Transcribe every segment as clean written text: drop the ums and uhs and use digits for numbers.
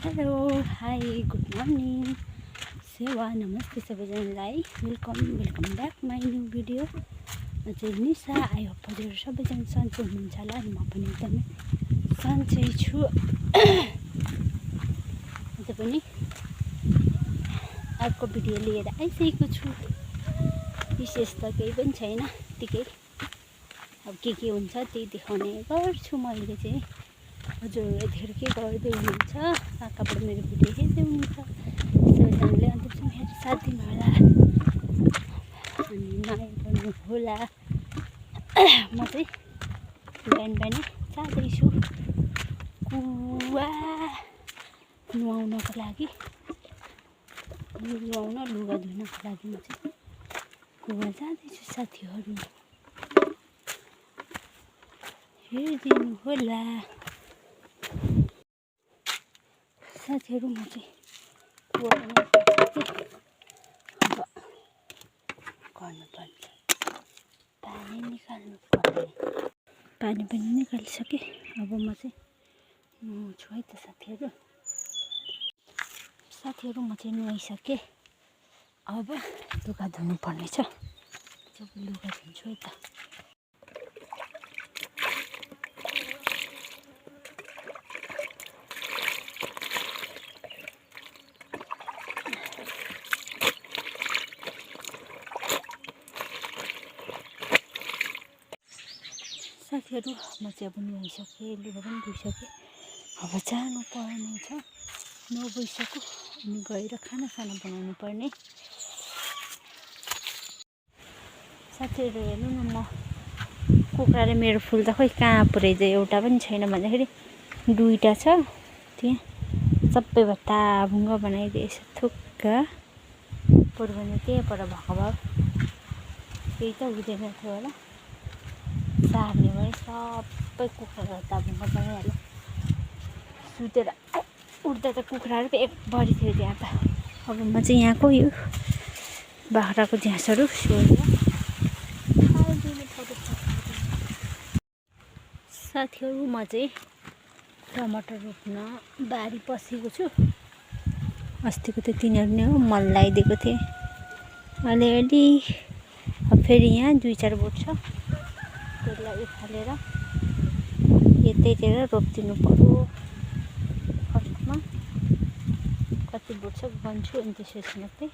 Hello hi good morning सेवा नमस्ते सबैजनालाई welcome back my new video. म चाहिँ निशा। आई होप हजुर सबैजना सन्चै हुनुहुन्छ होला अनि म पनि एकदमै सन्चै छु। आज पनि अर्को भिडियो लिएर आइसकेको छु। विशेष त केही पनि छैन, यतिकै अब के हुन्छ त्यही देखाउने गर्छु मैले चाहिँ। हजुरहरूले धेरै के गर्दै हुनुहुन्छ, कहाँबाट मेरो भिडियो हेर्दै हुनुहुन्छ, सबैजनाले अन्तिमसम्म हेरेर साथ दिनु होला अनि माया गर्नु होला। म चाहिँ बिहान बिहानै जाँदैछु कुवा नुहाउनको लागि, नुहाउन लुगा धुनको लागि म चाहिँ कुवा जाँदैछु साथीहरू, हेरिदिनु होला साथीहरू। म चाहिँ कुवा अब गर्नुपर्छ, पानी निकाल्नु पर्ने, पानी पनि निकालिसकेँ। अब म चाहिँ नुहाउँछु है त साथीहरू। म चाहिँ नुहाइसकेँ, अब लुगा धुनु पर्ने छ। जब लुगा धुन्छु है त। साथीहरू म चाहिँ अब नुहाइसकेँ, लुगा पनि धुइसकेँ। अब जानु पर्ने छ, 9 बजिसक्यो अनि गएर खाना बनाउनु पर्ने। साथीहरू हेर्नु न, म कुखुराले मेरो फुल त खोइ कहाँ पुऱ्याइदियो, एउटा पनि छैन भन्दाखेरि 2टा छ त्यहाँ, सबै भत्ताभुङ्ग बनाइदिएछ थुक्क। बरु भने त्यहीँबाट भएको भए केही त हुँदैन थियो होला, सार्ने भए सबै कुखुरा भत्ताभुङ्ग बनाइहाल्यो। सुतेर उठ्दा त कुखुराहरू पो एकभरि थियो त्यहाँ त। अब म चाहिँ यहाँको यो बाख्राको झ्यासहरू सोहेर खाइदिनु पर्यो साथीहरू। म चाहिँ टमाटर रोप्न बारी पसेको छु। अस्तिको त तिनीहरू नै हो, मल लगाइदिएको थिएँ अलिअलि। अब फेरि यहाँ 2-4 बोट छ, त्यसलाई उखालेर यतैतिर रोपिदिनु पर्यो। फर्स्टमा कति बोट छ गन्छु अनि त्यसपछि मात्रै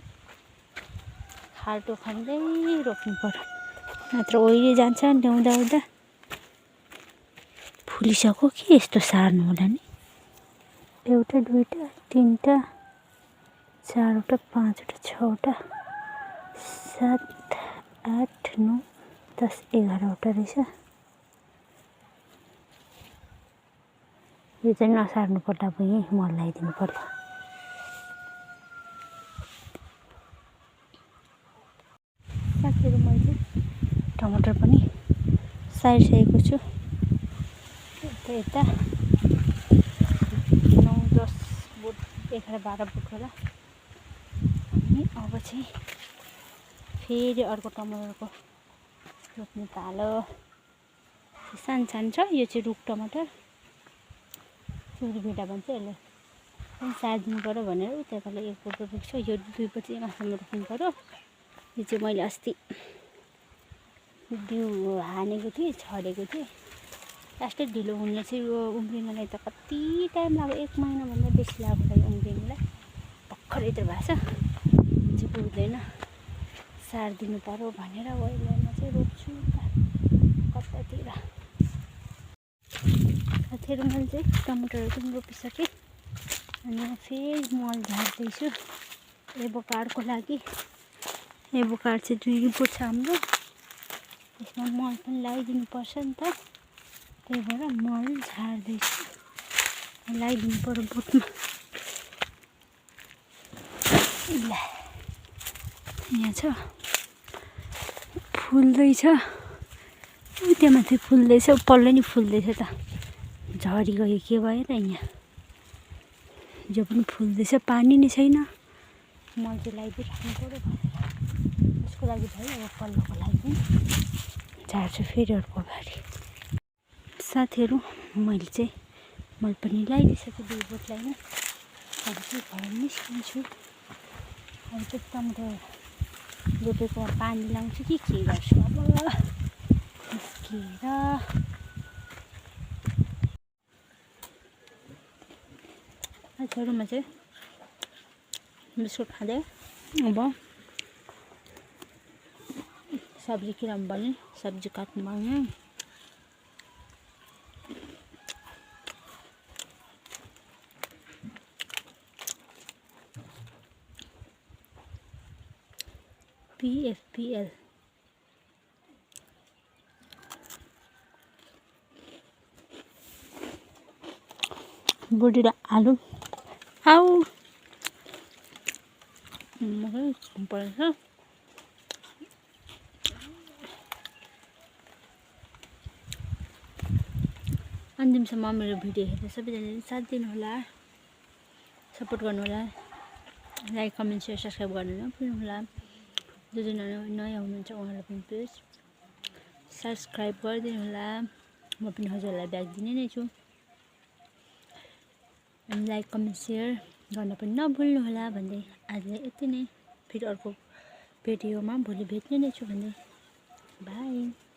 खाल्टो खन्दै रोप्नु पर्यो, नत्र ओइली जान्छ ल्याउँदा फुलिसक्यो कि यस्तो सार्नु होला नि। 1, 2, 3, 4, 5, 6, 7, 8, 9, 10, 11वटा रहेछ। यो चाहिँ नसार्नु पर्दा अब यहीँ मल लगाइदिनु पर्यो। साथीहरू मैले चाहिँ टमाटर पनि सारिसकेको छु। यता 9, 10 बोट, 11, 12 बोट होला। अनि अब चाहिँ फेरि अर्को टमाटरको रोप्ने पालो। सानो छ, यो चाहिँ रुख टमाटर, चुरीभिटा भन्छ यसले। पनि सारिदिनु पऱ्यो भनेर उताबाट 1 बोट रोपेको छ, यो 2 बोट चाहिँ माथिमा रोप्नु पऱ्यो। यो चाहिँ मैले अस्ति बिउ हानेको थिएँ, छरेको थिएँ। लास्टै ढिलो हुने चाहिँ यो उम्रिनलाई त कति टाइम लाग्यो, 1 महिनाभन्दा बेसी लाग्यो यो उम्रिनलाई। भर्खर यत्रो भएको छ, चाहिँ पुग्दैन, सारिदिनु पऱ्यो भनेर ओइलमा चाहिँ रोप्छु कतातिर। साथीहरू मैले चाहिँ टमाटरहरू पनि रोपिसकेँ अनि फेरि मल झार्दैछु एभोकाडको लागि। एभोकाड चाहिँ 2 बोट छ हाम्रो, त्यसमा मल पनि लगाइदिनु पर्छ नि त, त्यही भएर मल झार्दैछु, लगाइदिनु पर्यो बोटमा। यहाँ छ फुल्दैछ, त्यहाँ माथि फुल्दैछ, पल्लो नि फुल्दैछ त, झरी गयो के भयो त यहाँ। जो पनि फुल्दैछ, पानी नै छैन, मल चाहिँ लगाइदिइराख्नु पऱ्यो भनेर त्यसको लागि भयो। अब पल्लोको लागि पनि झार्छु फेरि अर्को बारी। साथीहरू मैले चाहिँ मल पनि लगाइदिइसकेँ 2 बोट लगाइन। अब चाहिँ घर निस्किन्छु। अब चाहिँ टमाटर रोपेकोमा पानी लाउँछु कि के गर्छु अब निस्किएर। छेउमा चाहिँ बिस्कुट खाँदै अब सब्जी किनौँ भने सब्जी काट्नु पर्ने। PFPL बोडी र आलु आउ पर्छ। अन्तिमसम्म मेरो भिडियो हेरेर सबैजनाले साथ दिनुहोला, सपोर्ट गर्नुहोला, लाइक कमेन्ट सेयर सब्सक्राइब गर्नु नभुल्नुहोला। जो नयाँ हुनुहुन्छ उहाँलाई पनि प्लिज सब्सक्राइब गरिदिनु होला। म पनि हजुरहरूलाई ब्याक दिने नै छु। अनि लाइक कमेन्ट सेयर गर्न पनि नभुल्नुहोला भन्दै आजलाई यति नै। फेरि अर्को भिडियोमा भोलि भेट्ने नै छु भन्दै बाई।